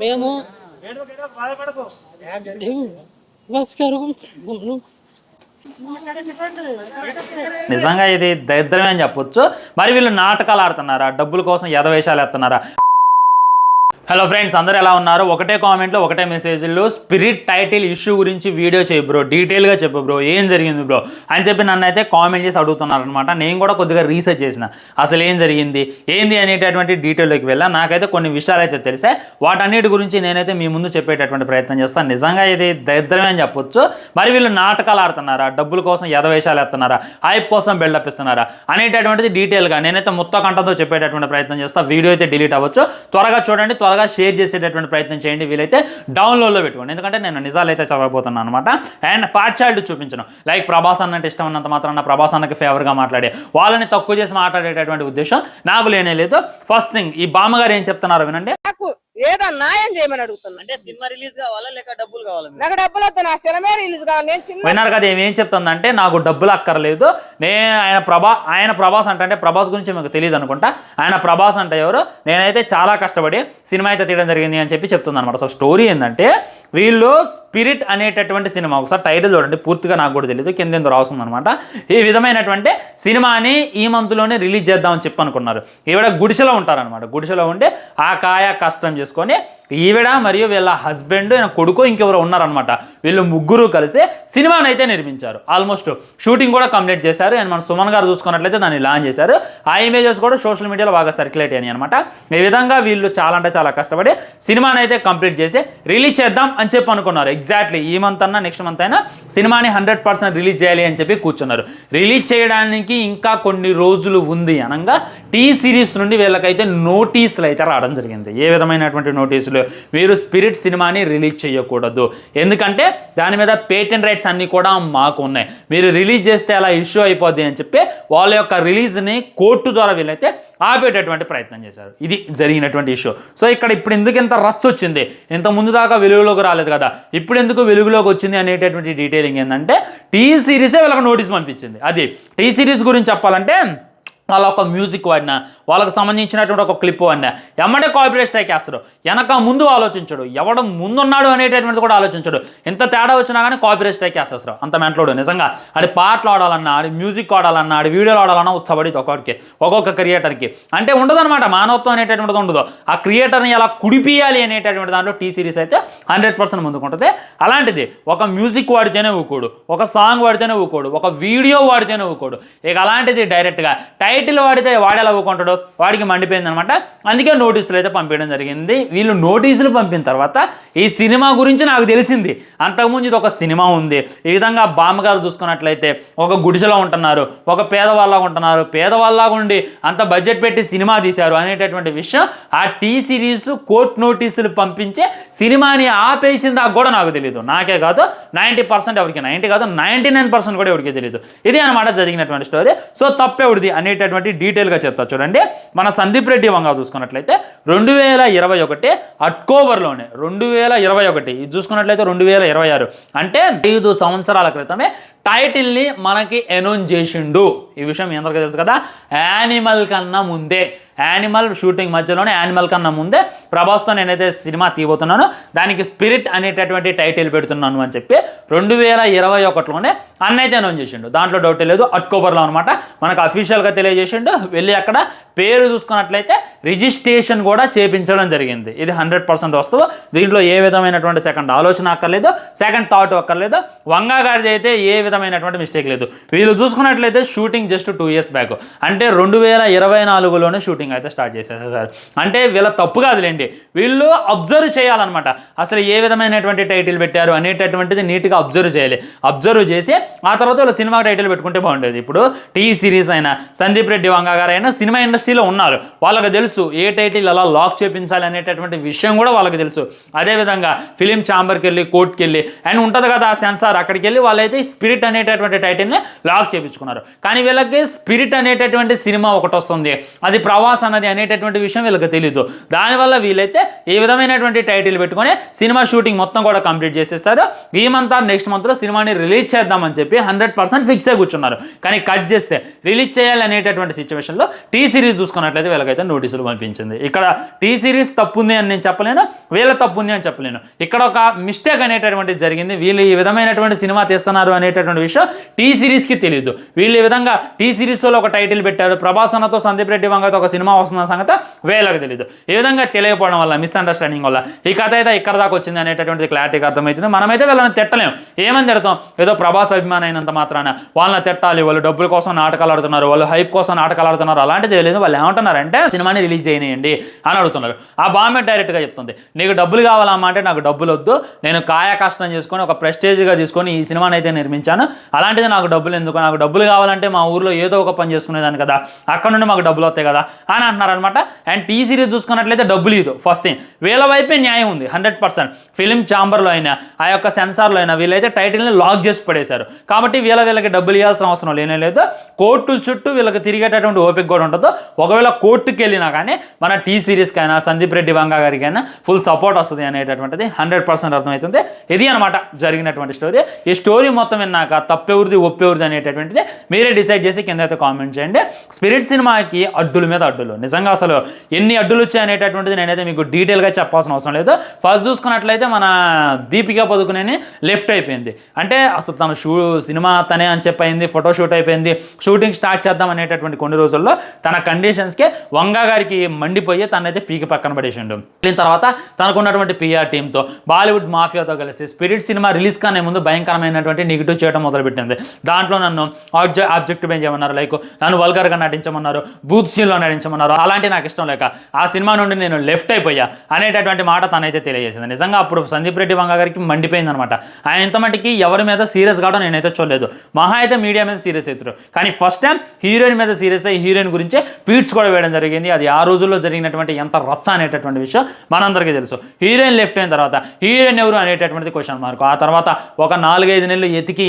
మేము నిజంగా ఇది దరిద్రమే అని చెప్పొచ్చు. మరి వీళ్ళు నాటకాలు ఆడుతున్నారా, డబ్బుల కోసం ఎదవేషాలు ఎత్తున్నారా? హలో ఫ్రెండ్స్, అందరూ ఎలా ఉన్నారు? ఒకటే కామెంట్లో ఒకటే మెసేజ్లో స్పిరిట్ టైటిల్ ఇష్యూ గురించి వీడియో చేయి బ్రో, డీటెయిల్గా చెప్పు బ్రో, ఏం జరిగింది బ్రో అని చెప్పి నన్ను అయితే కామెంట్ చేసి అడుగుతున్నారు అనమాట. నేను కూడా కొద్దిగా రీసెర్చ్ చేసిన, అసలు ఏం జరిగింది ఏంది అనేటటువంటి డీటెయిల్లోకి వెళ్ళా. నాకైతే కొన్ని విషయాలు అయితే తెలిసాయి. వాటన్నిటి గురించి నేనైతే మీ ముందు చెప్పేటటువంటి ప్రయత్నం చేస్తాను. నిజంగా ఇది దరిద్రమే అని చెప్పొచ్చు. మరి వీళ్ళు నాటకాలు ఆడుతున్నారా, డబ్బుల కోసం ఎదవేషాలు ఎత్తున్నారా, హైప్ కోసం బిల్డప్ ఇస్తున్నారా అనేటటువంటిది డీటెయిల్గా నేనైతే మొత్తం కంటతో చెప్పేటటువంటి ప్రయత్నం చేస్తాను. వీడియో అయితే డిలీట్ అవ్వచ్చు. త్వరగా చూడండి, త్వరగా షేర్ చేసేటటువంటి ప్రయత్నం చేయండి. వీలైతే డౌన్లోడ్లో పెట్టుకోండి, ఎందుకంటే నేను నిజాలు అయితే చదవబోతున్నాను అనమాట. అండ్ పార్షియాలిటీ చూపించను. లైక్ ప్రభాస్ అన్నంటే ఇష్టం ఉన్నంత మాత్రాన ప్రభాస్ అన్నకి ఫేవర్గా మాట్లాడే వాళ్ళని తక్కువ చేసి మాట్లాడేటటువంటి ఉద్దేశం నాకు లేనే లేదు. ఫస్ట్ థింగ్, ఈ బామ్మగారు ఏం చెప్తున్నారో వినండి. ఏదో న్యాయం చేయమని అడుగుతున్నా. అంటే సినిమా రిలీజ్ కావాలా లేక డబ్బులు కావాలా? నాకు డబ్బులు వద్దు, నా సినిమా రిలీజ్ కావాలి. నేను చిన్న విన్నారు కదా ఏం చెప్తుందంటే, నాకు డబ్బులు అక్కర్లేదు, ఆయన ప్రభాస్ అంటే ప్రభాస్ గురించి మీకు తెలియదు అనుకుంటా. ఆయన ప్రభాస్ అంటే ఎవరు, నేనైతే చాలా కష్టపడి సినిమా అయితే తీయడం జరిగింది అని చెప్పి చెప్తుంది అనమాట. సో స్టోరీ ఏంటంటే, వీళ్ళు స్పిరిట్ అనేటటువంటి సినిమా, ఒకసారి టైటిల్ చూడండి, పూర్తిగా నాకు కూడా తెలియదు, కింద ఎందుకు రాస్తుంది అనమాట. ఈ విధమైనటువంటి సినిమాని ఈ మంత్లోనే రిలీజ్ చేద్దామని చెప్పి అనుకున్నారు. ఈవిడ గుడిసెలో ఉంటారనమాట. గుడిసెలో ఉండి ఆ కాయ కష్టం చేసుకొని ఈవిడ మరియు వీళ్ళ హస్బెండ్, కొడుకు, ఇంకెవరో ఉన్నారనమాట. వీళ్ళు ముగ్గురు కలిసి సినిమాని అయితే నిర్మించారు. ఆల్మోస్ట్ షూటింగ్ కూడా కంప్లీట్ చేశారు. అండ్ మన సుమన్ గారు చూసుకున్నట్లయితే దాన్ని లాంచ్ చేశారు. ఆ ఇమేజెస్ కూడా సోషల్ మీడియాలో బాగా సర్క్యులేట్ అయ్యాయి అనమాట. ఈ విధంగా వీళ్ళు చాలా అంటే చాలా కష్టపడి సినిమాని అయితే కంప్లీట్ చేసి రిలీజ్ చేద్దాం అని చెప్పి అనుకున్నారు. ఎగ్జాక్ట్లీ ఈ మంత్ అన్నా నెక్స్ట్ మంత్ అయినా సినిమాని 100% రిలీజ్ చేయాలి అని చెప్పి కూర్చున్నారు. రిలీజ్ చేయడానికి ఇంకా కొన్ని రోజులు ఉంది అనగా టీ సిరీస్ నుండి వీళ్ళకైతే నోటీసులు అయితే రావడం జరిగింది. ఏ విధమైనటువంటి నోటీసులు? మీరు స్పిరిట్ సినిమాని రిలీజ్ చేయకూడదు, ఎందుకంటే దాని మీద పేటెంట్ రైట్స్ అన్నీ కూడా మాకు ఉన్నాయి, మీరు రిలీజ్ చేస్తే అలా ఇష్యూ అయిపోద్ది అని చెప్పి వాళ్ళ యొక్క రిలీజ్ని కోర్టు ద్వారా వీళ్ళైతే ఆపేటటువంటి ప్రయత్నం చేశారు. ఇది జరిగినటువంటి ఇష్యూ. సో ఇప్పుడు ఎందుకు ఇంత రచ్చ వచ్చింది? ఇంత ముందు దాకా వెలుగులోకి రాలేదు కదా, ఇప్పుడు ఎందుకు వెలుగులోకి వచ్చింది అనేటటువంటి డీటెయిలింగ్ ఏంటంటే, టీ సిరీసే వీళ్ళకి నోటీస్ పంపించింది. అది టీ సిరీస్ గురించి చెప్పాలంటే, వాళ్ళ ఒక మ్యూజిక్ వాడినా, వాళ్ళకి సంబంధించినటువంటి ఒక క్లిప్ వాడినా ఎమ్మడే కాపీరైట్ స్ట్రైక్ వేస్తారు. వెనక ముందు ఆలోచించడు, ఎవడు ముందున్నాడు అనేటటువంటిది కూడా ఆలోచించడు. ఎంత తేడా వచ్చినా కానీ కాపీరైట్ స్ట్రైక్ వేసేస్తారు. అంత మెంటలోడు. నిజంగా ఆడి పాటలు ఆడాలన్నా, ఆడి మ్యూజిక్ ఆడాలన్నా, ఆడి వీడియోలు ఆడాలన్నా ఉత్సబడి ఒక్కొక్క క్రియేటర్కి అంటే ఉండదన్నమాట. మానవత్వం అనేటటువంటిది ఉండదు. ఆ క్రియేటర్ని ఎలా కుడిపియాలి అనేటటువంటి దాంట్లో టీ సిరీస్ అయితే 100% ముందుకుంటుంది. అలాంటిది ఒక మ్యూజిక్ వాడితేనే ఊకోడు, ఒక సాంగ్ వాడితేనే ఊకోడు, ఒక వీడియో వాడితేనే ఊకోడు. ఇక అలాంటిది డైరెక్ట్గా టైటిల్ వాడితే వాడేలా ఊకుంటాడు, వాడికి మండిపోయింది అనమాట. అందుకే నోటీసులు అయితే పంపించడం జరిగింది. వీళ్ళు నోటీసులు పంపిన తర్వాత ఈ సినిమా గురించి నాకు తెలిసింది. అంతకుముందు ఇది ఒక సినిమా ఉంది. ఈ విధంగా బామ్మగారు చూసుకున్నట్లయితే ఒక గుడిసెలో ఉంటున్నారు, ఒక పేదవాళ్ళగా ఉంటున్నారు, పేదవాళ్ళగా ఉండి అంత బడ్జెట్ పెట్టి సినిమా తీశారు అనేటటువంటి విషయం ఆ టీ సిరీస్ కోర్టు నోటీసులు పంపించే సినిమాని ఆపేసిందా కూడా నాకు తెలియదు. నాకే కాదు 90% ఎవరికి, 90 కాదు 99% కూడా ఎవరికి తెలియదు. ఇది అనమాట జరిగినటువంటి స్టోరీ. సో తప్పెవడిది అనేటటువంటి డీటెయిల్గా చెప్తా చూడండి. మన సందీప్ రెడ్డి వంగ చూసుకున్నట్లయితే 2021 అక్టోబర్లోనే 2021 ఇది చూసుకున్నట్లయితే 2026 అంటే 5 సంవత్సరాల క్రితమే టైటిల్ని మనకి అనౌన్స్ చేసిండు. ఈ విషయం మీ అందరికీ తెలుసు కదా. యానిమల్ కన్నా ముందే, యానిమల్ షూటింగ్ మధ్యలోనే, యానిమల్ కన్నా ముందే ప్రభాస్తో నేనైతే సినిమా తీయబోతున్నాను, దానికి స్పిరిట్ అనేటటువంటి టైటిల్ పెడుతున్నాను అని చెప్పి 2021లోనే అన్నైతే అనౌన్స్ చేసిండు. దాంట్లో డౌట్ లేదు. అక్టోబర్లో అనమాట మనకు అఫీషియల్గా తెలియజేసిండు. వెళ్ళి అక్కడ పేరు చూసుకున్నట్లయితే రిజిస్ట్రేషన్ కూడా చేయించడం జరిగింది. ఇది 100% వస్తువు. దీంట్లో ఏ విధమైనటువంటి సెకండ్ ఆలోచన అక్కర్లేదు, సెకండ్ థాట్ అక్కర్లేదు. వంగా గారిది అయితే ఏ విధమైనటువంటి మిస్టేక్ లేదు. వీళ్ళు చూసుకున్నట్లయితే షూటింగ్ జస్ట్ 2 years బ్యాక్, అంటే 2024లోనే షూటింగ్ అయితే స్టార్ట్ చేసేసారు. అంటే వీళ్ళ తప్పు కాదులేండి, వీళ్ళు అబ్జర్వ్ చేయాలన్నమాట. అసలు ఏ విధమైనటువంటి టైటిల్ పెట్టారు అనేటటువంటిది నీట్గా అబ్జర్వ్ చేయాలి. అబ్జర్వ్ చేసి ఆ తర్వాత వీళ్ళు సినిమా టైటిల్ పెట్టుకుంటే బాగుండేది. ఇప్పుడు టీ సిరీస్ అయినా, సందీప్ రెడ్డి వంగ గారు అయినా సినిమా ఇండస్ట్రీలో ఉన్నారు, వాళ్ళకి తెలుసు ఏ టైటిల్ ఎలా లాక్ చేయించాలి అనేటటువంటి విషయం కూడా వాళ్ళకి తెలుసు. అదేవిధంగా ఫిలిం ఛాంబర్కి వెళ్ళి, కోర్టుకి వెళ్ళి అండ్ ఉంటుంది కదా సెన్సార్ స్టార్ అక్కడికి వెళ్ళి వాళ్ళైతే స్పిరిట్ అనేటటువంటి టైటిల్ని లాక్ చేయించుకున్నారు. కానీ వీళ్ళకి స్పిరిట్ అనేటటువంటి సినిమా ఒకటి వస్తుంది, అది ప్రవాస్ అన్నది అనేటటువంటి విషయం వీళ్ళకి తెలియదు. దానివల్ల వీళ్ళైతే ఈ విధమైనటువంటి టైటిల్ పెట్టుకొని సినిమా షూటింగ్ మొత్తం కూడా కంప్లీట్ చేసేస్తారు. ఈ మంత్ ఆర్ నెక్స్ట్ మంత్లో సినిమాని రిలీజ్ చేద్దామని చెప్పి 100% ఫిక్స్ అయి కూర్చున్నారు. కానీ కట్ చేస్తే రిలీజ్ చేయాలి అనేటటువంటి సిచ్యువేషన్లో టీ సిరీస్ చూసుకున్నట్లయితే వీళ్ళకైతే నోటీసులు పంపించింది. ఇక్కడ టీ సిరీస్ తప్పు ఉంది అని నేను చెప్పలేను, వీళ్ళ తప్పు ఉంది అని చెప్పలేను. ఇక్కడ ఒక మిస్టేక్ అనేటటువంటిది జరిగింది. వీళ్ళు ఈ విధమైనటువంటి సినిమా తీస్తున్నారు అనేటటువంటి విషయం టీ సిరీస్కి తెలియదు. వీళ్ళు ఈ విధంగా టీ సిరీస్లో ఒక టైటిల్ పెట్టారు, ప్రభాస్ అన్నతో సందీప్ రెడ్డి వంగతో ఒక సినిమా వస్తున్న సంగతి వీళ్ళకి తెలియదు. ఈ విధంగా తెలియకపోవడం వల్ల, మిస్అండర్స్టాండింగ్ వల్ల ఈ కథ అయితే ఇక్కడ దాకా వచ్చింది అనేటటువంటి క్లారిటీగా అర్థమవుతుంది. మనమైతే వీళ్ళని తిట్టలేము, ఏమని తిడతాం? ఏదో ప్రభాస్ అభిమానం అయినంత మాత్రాన వాళ్ళని తిట్టాలి, వాళ్ళు డబ్బుల కోసం నాటకాలు ఆడుతున్నారు, వాళ్ళు హైప్ కోసం నాటకాలు ఆడుతున్నారు, అలాంటిది తెలియదు. వాళ్ళు ఏమంటున్నారంటే సినిమాని రిలీజ్ చేయనియండి అని అడుగుతున్నారు. ఆ బాంబే డైరెక్ట్గా చెప్తుంది, నీకు డబ్బులు కావాలమ్మా అంటే నాకు డబ్బులు వద్దు, నేను కాయ కష్టం చేసుకొని ఒక ప్రెస్టేజ్గా తీసుకొని ఈ సినిమాని అయితే నిర్మించాను, అలాంటిది నాకు డబ్బులు ఎందుకు? నాకు డబ్బులు కావాలంటే మా ఊర్లో ఏదో ఒక పని చేసుకునేదాన్ని కదా, అక్కడ నుండి మాకు డబ్బులు వస్తాయి కదా అని అంటున్నారనమాట. అండ్ టీ సిరీస్ చూసుకున్నట్లయితే డబ్బులు ఇది ఫస్ట్ థింగ్. వీళ్ళ వైపే న్యాయం ఉంది 100%. ఫిలిం ఛాంబర్లో అయినా ఆ యొక్క సెన్సార్లో అయినా వీళ్ళైతే టైటిల్ని లాక్ చేసి పడేశారు. కాబట్టి వీళ్ళకి డబ్బులు ఇవ్వాల్సిన అవసరం లేనే లేదు. కోర్టుల చుట్టూ వీళ్ళకి తిరిగేటటువంటి ఓపిక కూడా ఉండదు. ఒకవేళ కోర్టుకి వెళ్ళినా కానీ మన టీ సిరీస్కి అయినా సందీప్ రెడ్డి వంగ గారికి అయినా ఫుల్ సపోర్ట్ వస్తుంది అనేటటువంటిది 100% అర్థమవుతుంది. ఇది అనమాట జరిగినటువంటి స్టోరీ. ఈ స్టోరీ మొత్తం విన్నాక తప్పెవరిది ఒప్పెవరిది అనేటటువంటిది మీరే డిసైడ్ చేసి కింద అయితే కామెంట్ చేయండి. స్పిరిట్ సినిమాకి అడ్డుల మీద అడ్డులు, నిజంగా అసలు ఎన్ని అడ్డులు వచ్చాయి అనేటటువంటిది నేనైతే మీకు డీటెయిల్గా చెప్పాల్సిన అవసరం లేదు. ఫస్ట్ చూసుకున్నట్లయితే మన దీపికా పదుకునేని లెఫ్ట్ అయిపోయింది, అంటే అసలు తన సినిమా తనే అని చెప్పయింది, ఫోటోషూట్ అయిపోయింది, షూటింగ్ స్టార్ట్ చేద్దాం అనేటటువంటి కొన్ని రోజుల్లో తన కండిషన్స్కి వంగ గారికి మండిపోయి తనైతే పీకి పక్కన పడేసిండు. దీని తర్వాత తనకున్నటువంటి పిఆర్ టీంతో బాలీవుడ్ మాఫియాతో కలిసి స్పిరిట్ సినిమా రిలీజ్ కానీ ముందు భయంకరమైనటువంటి నెగిటివ్ చేయడం మొదలుపెట్టింది. దాంట్లో నన్ను ఆబ్జెక్టివ్ చేయమన్నారు, లైక్ నన్ను వల్గర్గా నటించమన్నారు, బూత్ సీన్లో నటించమన్నారు. అలాంటి నాకు ఇష్టం లేక ఆ సినిమా నుండి నేను లెఫ్ట్ అయిపోయా అనేటటువంటి మాట తనైతే తెలియజేసింది. నిజంగా అప్పుడు సందీప్ రెడ్డి వంగ గారికి మండిపోయింది అనమాట. ఆయన ఇంత మట్టికి ఎవరి మీద సీరియస్ కావడం నేనైతే చూడలేదు. మహా అయితే మీడియా మీద సీరియస్ అవుతారు, కానీ ఫస్ట్ టైం హీరోయిన్ మీద సీరియస్ అయ్యి హీరోయిన్ గురించే ట్వీట్స్ కూడా వేయడం జరిగింది. అది ఆ రోజుల్లో జరిగినటువంటి ఎంత రచ్చ అనేటటువంటి విషయం మనందరికీ తెలుసు. హీరోయిన్ లెఫ్ట్ అయిన తర్వాత హీరోయిన్ ఎవరు అనేటటువంటిది క్వశ్చన్ మార్క్. ఆ తర్వాత ఒక 4-5 నెలలు ఎతికి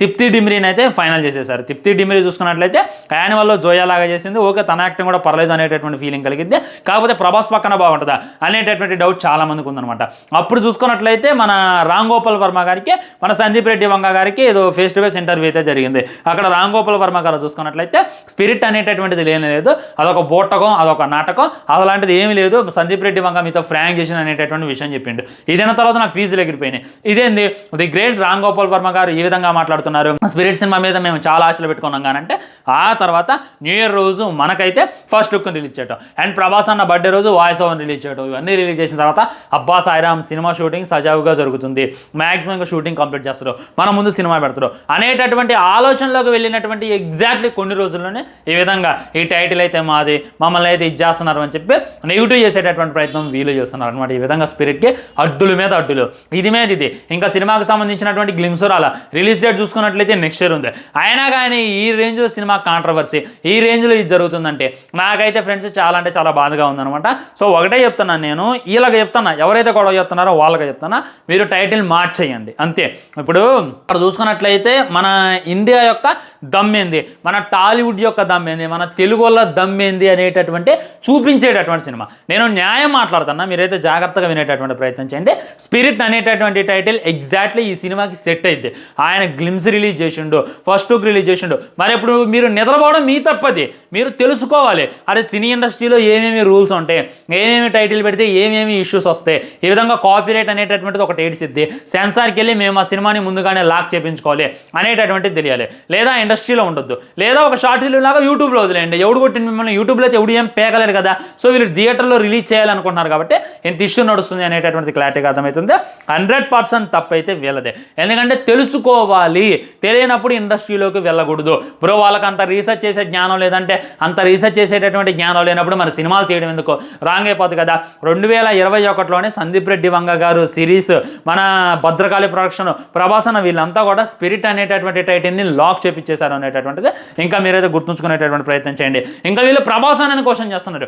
తిప్తి డిమ్రీని అయితే ఫైనల్ చేసేసారు. తిప్తి డిమ్రీ చూసుకున్నట్లయితే యానిమల్లో జోయా లాగా చేసింది, ఓకే తన యాక్టింగ్ కూడా పర్లేదు అనేటటువంటి ఫీలింగ్ కలిగింది. కాకపోతే ప్రభాస్ పక్కన బాగుంటుందా అనేటటువంటి డౌట్ చాలా మందికి ఉందన్నమాట. అప్పుడు చూసుకున్నట్లయితే మన రామ్ గోపాల్ వర్మ గారికి మన సందీప్ రెడ్డి వంగ గారికి ఏదో ఫేస్ టు ఫేస్ ఇంటర్వ్యూ అయితే జరిగింది. అక్కడ రామ్ గోపాల్ వర్మ గారు చూసుకున్నట్లయితే స్పిరిట్ అనేటటువంటిది లేనే లేదు, అదొక బోటకం, అదొక నాటకం, అలాంటిది ఏమీ లేదు, సందీప్ రెడ్డి వంగ మీతో ఫ్రాంక్ చేసిన అనేటటువంటి విషయం చెప్పిండు. ఇదైన తర్వాత నా ఫీజులు ఎగిరిపోయినాయి. ఇదేంది ది గ్రేట్ రామ్ గోపాల్ వర్మ గారు ఈ విధంగా మాట్లాడుతున్నారు, స్పిరిట్ సినిమా మీద మేము చాలా ఆశలు పెట్టుకున్నాం కానంటే ఆ తర్వాత న్యూ ఇయర్ రోజు మనకైతే ఫస్ట్ లుక్ రిలీజ్ చేయటం అండ్ ప్రభాస్ అన్న బర్త్డే రోజు వాయిస్ ఓవర్ రిలీజ్ చేయటం, ఇవన్నీ రిలీజ్ చేసిన తర్వాత అబ్బా సాయిరామ్ సినిమా షూటింగ్ సజావుగా జరుగుతుంది, మ్యాక్సిమం షూటింగ్ కంప్లీట్ చేస్తారు, మన ముందు సినిమా పెడతారు అనేటటువంటి ఆలోచనలోకి వెళ్ళినటువంటి ఎగ్జాక్ట్లీ కొన్ని రోజుల్లోనే ఈ విధంగా ఈ టైటిల్ అయితే మాది, మమ్మల్ని అయితే ఇది చేస్తున్నారు అని చెప్పి నెగిటివ్ చేసేటటువంటి ప్రయత్నం వీళ్ళు చేస్తున్నారు అనమాట. ఈ విధంగా స్పిరిట్కి అడ్డుల మీద అడ్డులు, ఇది మీద ఇది. ఇంకా సినిమాకి సంబంధించినటువంటి గ్లిమ్స్ రాల, రిలీజ్ డేట్ చూసుకున్నట్లయితే నెక్స్ట్ ఇయర్ ఉంది. అయినా కానీ ఈ రేంజ్లో సినిమా కాంట్రవర్సీ, ఈ రేంజ్లో ఇది జరుగుతుందంటే నాకైతే ఫ్రెండ్స్ చాలా అంటే చాలా బాధగా ఉందన్నమాట. సో ఒకటే చెప్తున్నాను, నేను వీళ్ళకి చెప్తున్నా, ఎవరైతే గొడవ చెప్తున్నారో వాళ్ళకి చెప్తున్నా, మీరు టైటిల్ మార్చేయండి అంతే. ఇప్పుడు అక్కడ చూసుకున్నట్లయితే మన ఇండియా యొక్క దమ్మేంది, మన టాలీవుడ్ యొక్క దమ్మేంది, మన తెలుగు వాళ్ళ దమ్మేంది అనేటటువంటి చూపించేటటువంటి సినిమా. నేను న్యాయం మాట్లాడుతున్నా, మీరైతే జాగ్రత్తగా వినేటటువంటి ప్రయత్నం చేయండి. స్పిరిట్ అనేటటువంటి టైటిల్ ఎగ్జాక్ట్లీ ఈ సినిమాకి సెట్ అయితే ఆయన గ్లిమ్స్ రిలీజ్ చేసిండు, ఫస్ట్ లుక్ రిలీజ్ చేసిండు. మరి ఇప్పుడు మీరు నిద్రపోవడం మీ తప్పది, మీరు తెలుసుకోవాలి. అదే సినీ ఇండస్ట్రీలో ఏమేమి రూల్స్ ఉంటాయి, ఏమేమి టైటిల్ పెడితే ఏమేమి ఇష్యూస్ వస్తాయి, ఈ విధంగా కాపీరైట్ అనేటటువంటిది ఒకటి ఏడిసిద్ది, సెన్సార్కి వెళ్ళి మేము ఆ సినిమాని ముందుగానే లాక్ చేయించుకోవాలి అనేటటువంటిది తెలియాలి. లేదా ఇండస్ట్రీలో ఉండొద్దు, లేదా ఒక షార్ట్ ఫిల్మ్ లాగా యూట్యూబ్లో వదిలేయండి. ఎవడు కొట్టిన మిమ్మల్ని యూట్యూబ్లో అయితే ఎవడు ఏం పేగలేరు కదా. సో వీళ్ళు థియేటర్లో రిలీజ్ చేయాలనుకుంటున్నారు కాబట్టి ఎంత ఇష్యూ నడుస్తుంది అనేటటువంటి క్లారిటీగా అర్థమవుతుంది. 100% తప్పు అయితే వీళ్ళదే, ఎందుకంటే తెలుసుకోవాలి, తెలియనప్పుడు ఇండస్ట్రీలోకి వెళ్ళకూడదు. బ్రో వాళ్ళకి అంత రీసెర్చ్ చేసే జ్ఞానం లేదంటే, అంత రీసెర్చ్ చేసేటటువంటి జ్ఞానం లేనప్పుడు మన సినిమాలు తీయడం ఎందుకు, రాంగ్ అయిపోతుంది కదా. 2021లోనే సందీప్ రెడ్డి వంగ గారు సిరీస్, మన భద్రకాళి ప్రొడక్షన్, ప్రభాస్ అన్న వీళ్ళంతా కూడా స్పిరిట్ అనేటటువంటి టైటిల్ని లాక్ చేపించేశారు అనేటటువంటిది ఇంకా మీరైతే గుర్తుంచుకునేటటువంటి ప్రయత్నం చేయండి. ఇంకా వీళ్ళు ప్రభాస్ అని క్వశ్చన్ చేస్తున్నారు.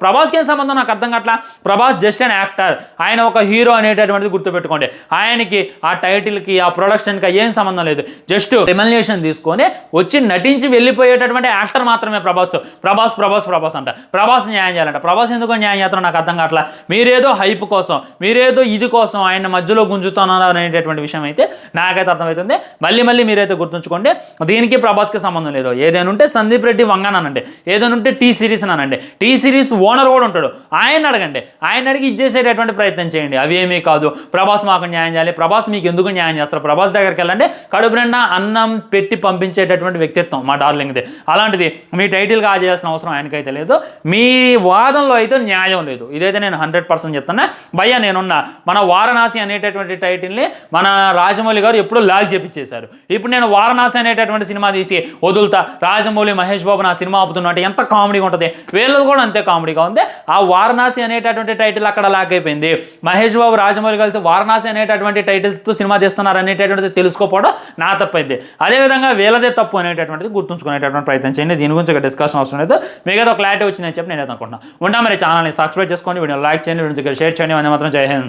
ప్రభాస్కి ఏం సంబంధం నాకు అర్థం కావట్లా. ప్రభాస్ జస్ట్ అన్ యాక్టర్, ఆయన ఒక హీరో అనేటటువంటిది గుర్తుపెట్టుకోండి. ఆయనకి ఆ టైటిల్కి ఆ ప్రొడక్షన్కి ఏం సంబంధం లేదు. జస్ట్ రెమ్యునరేషన్ తీసుకొని వచ్చి నటించి వెళ్ళిపోయేటటువంటి యాక్టర్ మాత్రమే ప్రభాస్. ప్రభాస్ ప్రభాస్ ప్రభాస్ అంట. ప్రభాస్ న్యాయం చేయాలంట. ప్రభాస్ ఎందుకు న్యాయం చేస్తారో నాకు అర్థం కావట్లా. మీరేదో హైప్ కోసం, మీరేదో ఇది కోసం ఆయన మధ్యలో గుంజుతున్నారు అనేటటువంటి విషయం అయితే నాకైతే అర్థమవుతుంది. మళ్ళీ మళ్ళీ మీరైతే గుర్తుంచుకోండి, దీనికి ప్రభాస్కి సంబంధం లేదు. ఏదైనా ఉంటే సందీప్ రెడ్డి వంగన్ అనండి, ఏదైనా ఉంటే టీ సిరీస్ అనండి. టీ సిరీస్ ఓనర్ కూడా ఉంటాడు, ఆయన అడగండి. ఆయన అడిగి ఇచ్చేసేటటువంటి ప్రయత్నం చేయండి. అవి ఏమీ కాదు ప్రభాస్ మాకు న్యాయం చేయాలి, ప్రభాస్ మీకు ఎందుకు న్యాయం చేస్తారు, ప్రభాస్ దగ్గరికి వెళ్ళండి. కడుపు నిండా అన్నం పెట్టి పంపించేటటువంటి వ్యక్తిత్వం మా డార్లింగ్ది. అలాంటిది మీ టైటిల్ కాజేయాల్సిన అవసరం ఆయనకైతే లేదు. మీ వాదనలో అయితే న్యాయం లేదు. ఇదైతే నేను 100% చెప్తున్నా. భయ్యా నేనున్నా. మన వారణాసి అనేటటువంటి టైటిల్ని మన రాజమౌళి గారు ఎప్పుడూ లాగ్ చేపించేశారు. ఇప్పుడు నేను వారణాసి అనేటటువంటి సినిమా తీసి వదులుతా, రాజమౌళి మహేష్ బాబు నా సినిమా ఆపుతున్నట్టు ఎంత కామెడీగా ఉంటుంది. వీళ్ళది కూడా అంతే కామెడీగా ఉంది. ఆ వారణాసి అనేటటువంటి టైటిల్ అక్కడ లాక్ అయిపోయింది. మహేష్ బాబు రాజమౌళి కలిసి వారణాసి అనేటటువంటి టైటిల్తో సినిమా తీస్తున్నారు అనేటటువంటిది తెలుసుకోకపోవడం నా తప్పైంది. అదేవిధంగా వీళ్ళదే తప్పు అనేటటువంటిది గుర్తుంచుకునేటటువంటి ప్రయత్నం చేయండి. దీని గురించి ఒక డిస్కషన్ అవసరం లేదు. మీకైతే క్లారిటీ వచ్చిందని చెప్పి నేనైతే అనుకుంటున్నాను. ఉంటా మరి ఛానల్ని సబ్స్క్రైబ్ చేసుకోండి, వీడియో లైక్ చేయండి, వీడియో షేర్ చేయండి. అని మాత్రం జై హింద్.